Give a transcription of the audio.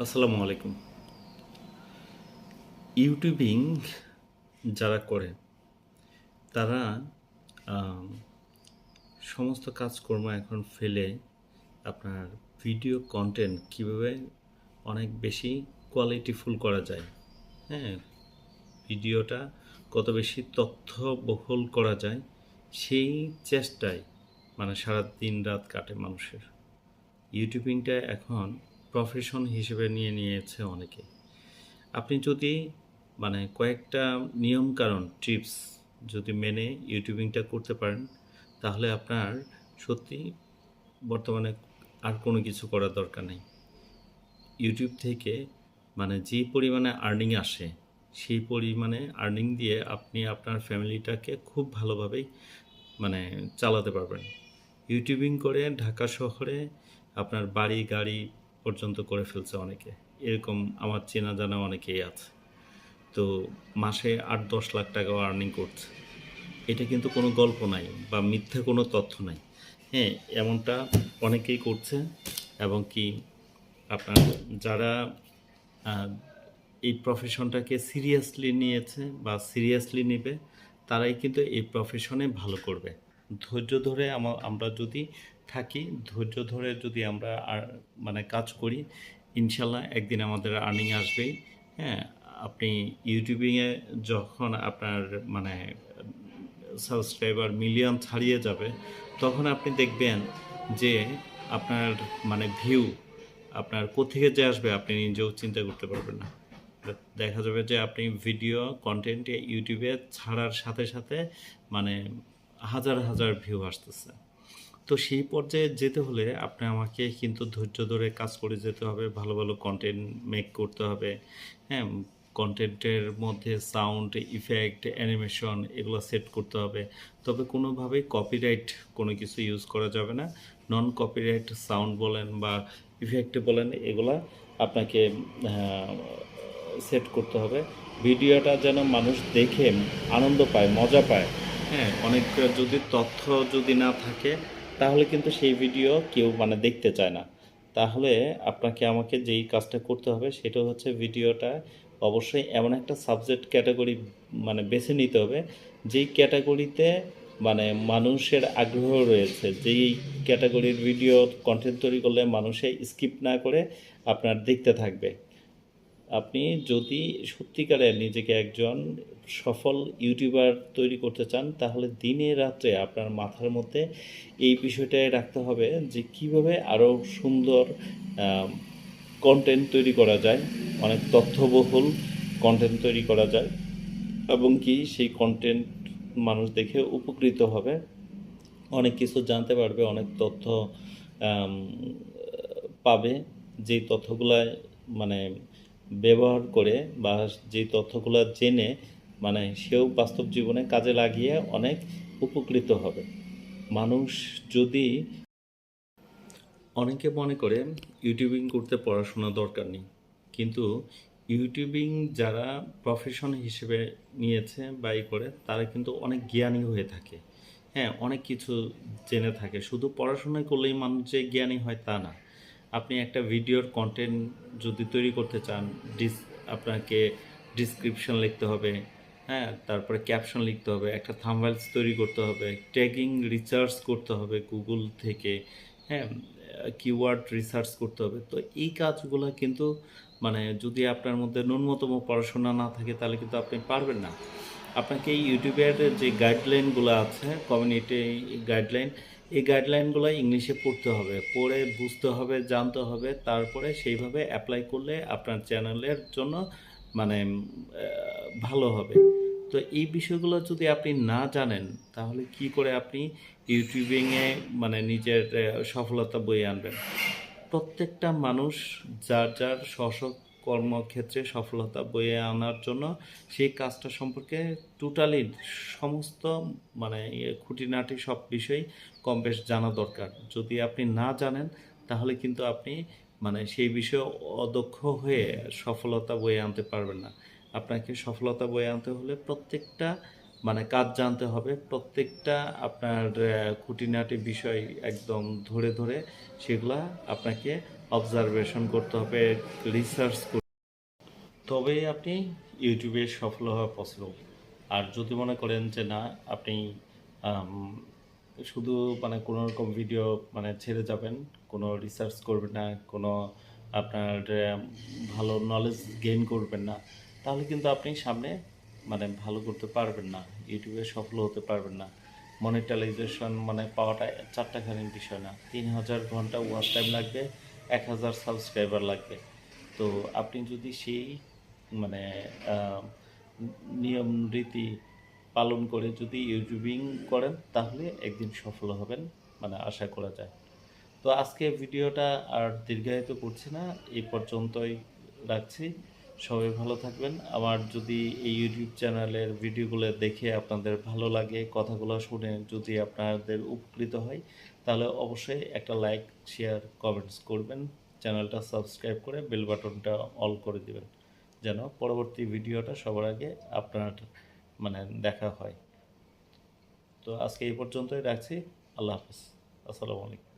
আসসালামু আলাইকুম। ইউটিউবিং যারা করে তারা আম সমস্ত কাজকর্ম এখন ফেলে আপনার ভিডিও কনটেন্ট কীভাবে অনেক বেশি কোয়ালিটিফুল করা যায়, হ্যাঁ? ভিডিওটা কত বেশি তথ্যবহুল করা যায় সেই চেষ্টায় সারা দিন রাত কাটে মানুষের। ইউটিউবিংটা এখন প্রফেশন হিসেবে নিয়ে নিয়েছে অনেকে। আপনি যদি কয়েকটা নিয়মকানুন টিপস যদি মেনে ইউটিউবিংটা করতে পারেন তাহলে আপনার সত্যি বর্তমানে আর কোনো কিছু করার দরকার নেই। ইউটিউব থেকে যে পরিমাণে আর্নিং আসে সেই পরিমাণে আর্নিং দিয়ে আপনি আপনার ফ্যামিলিটাকে খুব ভালোভাবেই চালাতে পারবেন। ইউটিউবিং করে ঢাকা শহরে আপনার বাড়ি গাড়ি পর্যন্ত করে ফেলছে অনেকে। এরকম আমার চেনা জানা অনেকেই আছে। তো মাসে ৮-১০ লাখ টাকাও আর্নিং করছে। এটা কিন্তু কোনো গল্প নাই বা মিথ্যা কোনো তথ্য নাই। হ্যাঁ, এমনটা অনেকেই করছে এবং কি আপনার যারা আ এই প্রফেশনটাকে সিরিয়াসলি নিয়েছে বা সিরিয়াসলি নিবে তারাই কিন্তু এই প্রফেশনে ভালো করবে। ধৈর্য ধরে আমরা যদি থাকি, ধৈর্য ধরে যদি আমরা কাজ করি, ইনশাল্লাহ একদিন আমাদের আর্নিং আসবেই। হ্যাঁ, আপনি ইউটিউবিংয়ে যখন আপনার মানে সাবস্ক্রাইবার মিলিয়ন ছাড়িয়ে যাবে, তখন আপনি দেখবেন যে আপনার ভিউ আপনার কোত্থেকে যে আসবে আপনি নিজেও চিন্তা করতে পারবেন না। দেখা যাবে যে আপনি ভিডিও কনটেন্টে ইউটিউবে ছাড়ার সাথে সাথে মানে হাজার হাজার ভিউ আসতেছে। তো সেই পর্যায়ে যেতে হলে আমাকে কিন্তু ধৈর্য ধরে কাজ করে যেতে হবে, ভালো ভালো কন্টেন্ট মেক করতে হবে। হ্যাঁ, কন্টেন্টের মধ্যে সাউন্ড ইফেক্ট অ্যানিমেশন এগুলো সেট করতে হবে। তবে কোনোভাবেই কপিরাইট কোনো কিছু ইউজ করা যাবে না। নন কপিরাইট সাউন্ড বলেন বা ইফেক্ট বলেন, এগুলা আপনাকে সেট করতে হবে। ভিডিওটা যেন মানুষ দেখে আনন্দ পায়, মজা পায়। হ্যাঁ, অনেক যদি তথ্য যদি না থাকে তাহলে কিন্তু সেই ভিডিও কেউ দেখতে চায় না। তাহলে আপনাকে আমাকে যেই কাজটা করতে হবে সেটা হচ্ছে ভিডিওটা অবশ্যই এমন একটা সাবজেক্ট ক্যাটাগরি বেছে নিতে হবে যেই ক্যাটাগরিতে মানুষের আগ্রহ রয়েছে, যেই ক্যাটাগরির ভিডিও কন্টেন্ট তৈরি করলে মানুষে স্কিপ না করে আপনার দেখতে থাকবে। আপনি যদি সত্যিকারের নিজেকে একজন সফল ইউটিউবার তৈরি করতে চান তাহলে দিনে রাত্রে আপনার মাথার মধ্যে এই বিষয়টাই রাখতে হবে যে কিভাবে আরও সুন্দর কন্টেন্ট তৈরি করা যায়, অনেক তথ্যবহুল কন্টেন্ট তৈরি করা যায় এবং কি সেই কন্টেন্ট মানুষ দেখে উপকৃত হবে, অনেক কিছু জানতে পারবে, অনেক তথ্য পাবে, যেই তথ্যগুলো মানে ব্যবহার করে বা যেই তথ্যগুলো জেনে সেও বাস্তব জীবনে কাজে লাগিয়ে অনেক উপকৃত হবে। মানুষ যদি অনেকে মনে করে ইউটিউবিং করতে পড়াশোনা দরকার নেই, কিন্তু ইউটিউবিং যারা প্রফেশন হিসেবে নিয়েছে বা করে তারা কিন্তু অনেক জ্ঞানী হয়ে থাকে। হ্যাঁ, অনেক কিছু জেনে থাকে। শুধু পড়াশোনা করলেই মানুষ যে জ্ঞানী হয় তা না। আপনি একটা ভিডিওর কন্টেন্ট যদি তৈরি করতে চান, আপনাকে ডিসক্রিপশন লিখতে হবে, হ্যাঁ, তারপরে ক্যাপশন লিখতে হবে, একটা থাম্বনেইলস তৈরি করতে হবে, ট্যাগিং রিসার্চ করতে হবে গুগল থেকে, হ্যাঁ, কিওয়ার্ড রিসার্চ করতে হবে। তো এই কাজগুলো কিন্তু যদি আপনার মধ্যে ন্যূনতম পড়াশোনা না থাকে তাহলে কিন্তু আপনি পারবেন না। আপনাকে এই ইউটিউবের যে গাইডলাইনগুলো আছে, কমিউনিটি গাইডলাইন, এই গাইডলাইনগুলো ইংলিশে পড়তে হবে, পড়ে বুঝতে হবে, জানতে হবে, তারপরে সেইভাবে অ্যাপ্লাই করলে আপনার চ্যানেলের জন্য মানে ভালো হবে। তো এই বিষয়গুলো যদি আপনি না জানেন তাহলে কি করে আপনি ইউটিউবিংয়ে নিজের সফলতা বয়ে আনবেন? প্রত্যেকটা মানুষ যার যার কর্মক্ষেত্রে সফলতা বয়ে আনার জন্য সেই কাজটা সম্পর্কে টোটালি সমস্ত খুঁটিনাটি সব বিষয় কম বেশ জানা দরকার। যদি আপনি না জানেন তাহলে কিন্তু আপনি সেই বিষয়ে অদক্ষ হয়ে সফলতা বয়ে আনতে পারবেন না। আপনাকে সফলতা বয়ে আনতে হলে প্রত্যেকটা কাজ জানতে হবে, প্রত্যেকটা আপনার খুঁটিনাটি বিষয় একদম ধরে ধরে সেগুলা আপনাকে অবজারভেশন করতে হবে, রিসার্চ করতে, তবেই আপনি ইউটিউবে সফল হওয়া পসিবল। আর যদি মনে করেন যে না, আপনি আম, শুধু মানে কোনো রকম ভিডিও মানে ছেড়ে যাবেন, কোনো রিসার্চ করবেন না, কোনো আপনার ভালো নলেজ গেইন করবেন না, তাহলে কিন্তু আপনি সামনে মানে ভালো করতে পারবেন না, ইউটিউবে সফল হতে পারবেন না। মনিটাইজেশন মানে পাওয়াটা চারটাখানির বিষয় না, 3000 ঘন্টা ওয়াচ টাইম লাগবে, 1000 সাবস্ক্রাইবার লাগবে। তো আপনি যদি সেই মানে আহ, নিয়ম রীতি পালন করে যদি ইউটিউবিং করেন, তাহলে একদিন সফল হবেন, মানে আশা করা যায়। তো আজকে ভিডিওটা আর দীর্ঘায়িত করছি না, এই পর্যন্তই রাখছি। সবাই ভালো থাকবেন। আমার যদি এই ইউটিউব চ্যানেলের ভিডিওগুলো দেখে আপনাদের ভালো লাগে, কথাগুলো শুনে যদি আপনাদের উপকৃত হয়, তাহলে অবশ্যই একটা লাইক, শেয়ার, কমেন্টস করবেন। চ্যানেলটা সাবস্ক্রাইব করে বেল বাটনটা অল করে দিবেন, যেন পরবর্তী ভিডিওটা সবার আগে আপনার মানে দেখা হয়। তো আজকে এই পর্যন্তই রাখছি। আল্লাহ হাফেজ। আসসালামু আলাইকুম।